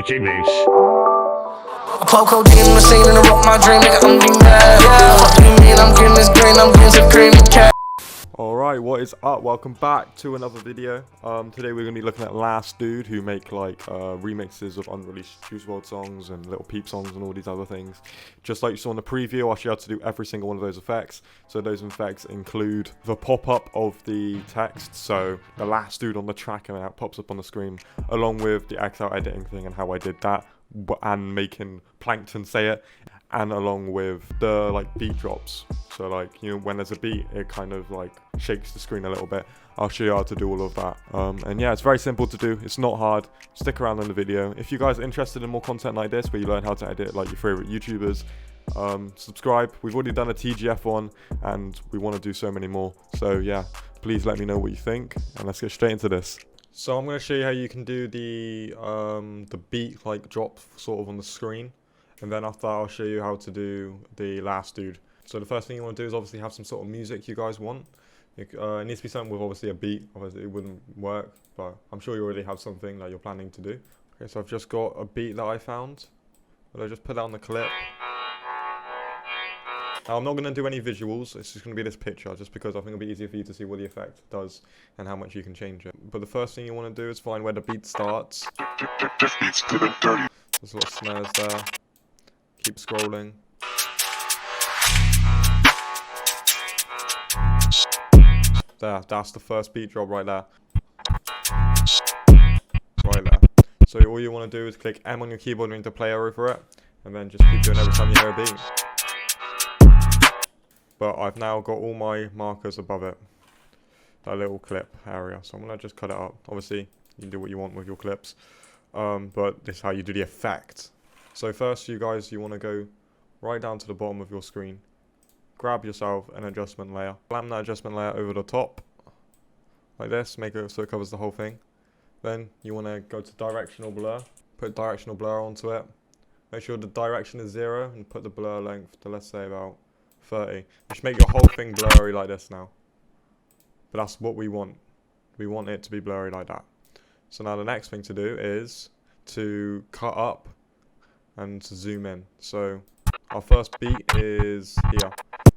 DJ Moose. I pop codeine in the scene and I rock my dream, nigga, I'm getting mad. Yeah, what do you mean? I'm getting this green, I'm getting some creamy cat. Alright, what is up? Welcome back to another video. Today we're going to be looking at Last Dude, who make like remixes of unreleased Juice WRLD songs and Little Peep songs and all these other things. Just like you saw in the preview, I'll show you how to do every single one of those effects. So those effects include the pop-up of the text, so the Last Dude on the track and that pops up on the screen, along with the XL editing thing and how I did that, and making Plankton say it, and along with the like beat drops. So like, you know, when there's a beat, it kind of like shakes the screen a little bit. I'll show you how to do all of that. And yeah, it's very simple to do. It's not hard. Stick around in the video. If you guys are interested in more content like this, where you learn how to edit like your favorite YouTubers, subscribe. We've already done a TGF one, and we want to do so many more. So yeah, please let me know what you think, and let's get straight into this. So I'm going to show you how you can do the beat like drop sort of on the screen, and then after that I'll show you how to do the Last Dude. So the first thing you want to do is obviously have some sort of music you guys want. It needs to be something with obviously a beat, otherwise it wouldn't work, but I'm sure you already have something that you're planning to do. Okay, so I've just got a beat that I found, but I just put that on the clip. Now I'm not going to do any visuals, it's just going to be this picture, just because I think it'll be easier for you to see what the effect does and how much you can change it. But the first thing you want to do is find where the beat starts. There's a lot of snares there. Keep scrolling. There, that's the first beat drop right there. Right there. So all you want to do is click M on your keyboard and to play over it, and then just keep doing every time you hear a beat. But I've now got all my markers above it, that little clip area, so I'm going to just cut it up. Obviously, you can do what you want with your clips, but this is how you do the effect. So first, you want to go right down to the bottom of your screen, grab yourself an adjustment layer, slam that adjustment layer over the top, like this, make it so it covers the whole thing. Then you want to go to directional blur, put directional blur onto it, make sure the direction is 0, and put the blur length to, let's say, about 30. Just make your whole thing blurry like this now. But that's what we want. We want it to be blurry like that. So now the next thing to do is to cut up and to zoom in. So our first beat is here.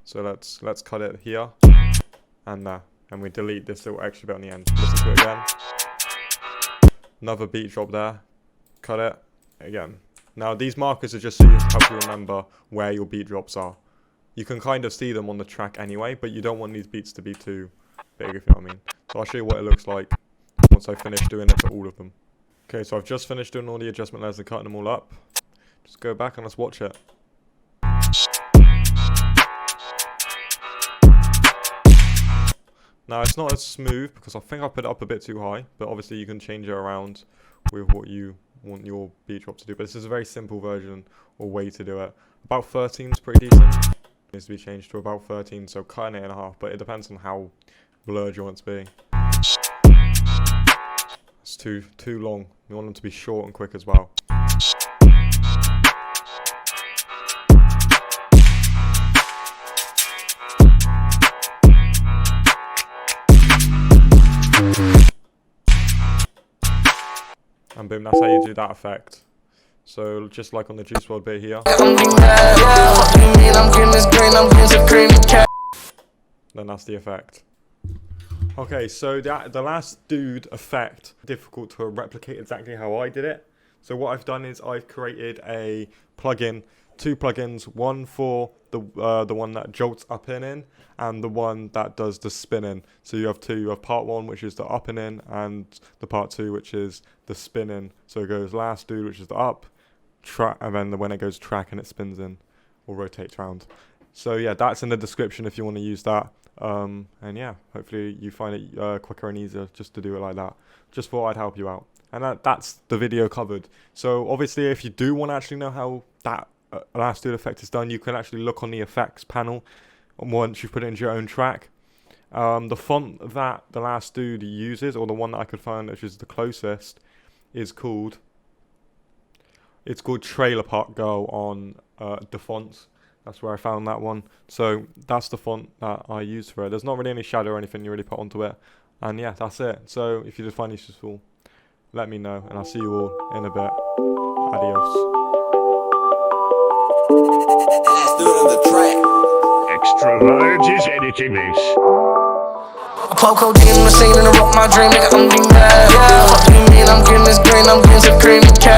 So let's cut it here and there. And we delete this little extra bit on the end. Listen to it again. Another beat drop there. Cut it again. Now these markers are just so you help you remember where your beat drops are. You can kind of see them on the track anyway, but you don't want these beats to be too big, if you know what I mean. So I'll show you what it looks like once I finish doing it to all of them. Okay, so I've just finished doing all the adjustment layers and cutting them all up. Just go back and let's watch it. Now it's not as smooth because I think I put it up a bit too high, but obviously you can change it around with what you want your beat drop to do. But this is a very simple version or way to do it. About 13 is pretty decent. Needs to be changed to about 13, so cutting it in half, but it depends on how blurred you want it to be. It's too long. We want them to be short and quick as well. And boom, that's how you do that effect. So just like on the Juice WRLD bit here. Then that's the effect. Okay, so the Last Dude effect, difficult to replicate exactly how I did it. So what I've done is I've created a plugin, 2 plugins, one for the one that jolts up and in, and the one that does the spinning. So you have 2. You have part 1, which is the up and in, and the part 2, which is the spinning. So it goes Last Dude, which is the up, track, and then when it goes track and it spins in or rotates around. So yeah, that's in the description if you want to use that. And yeah, hopefully you find it quicker and easier just to do it like that. Just thought I'd help you out. And that's the video covered. So obviously if you do want to actually know how that Last Dude effect is done, you can actually look on the effects panel once you put it into your own track. The font that the Last Dude uses, or the one that I could find which is the closest, is called Trailer Park Girl on the fonts. That's where I found that one. So that's the font that I use for it. There's not really any shadow or anything you really put onto it. And yeah, that's it. So if you did find this useful, let me know, and I'll see you all in a bit. Adios. Let's do it on the track. Extra large is editing this. I pop codeine in the scene and I rock my dream, nigga, I'm the man. Yeah, fuck you mean, I'm getting this green, I'm getting some cream.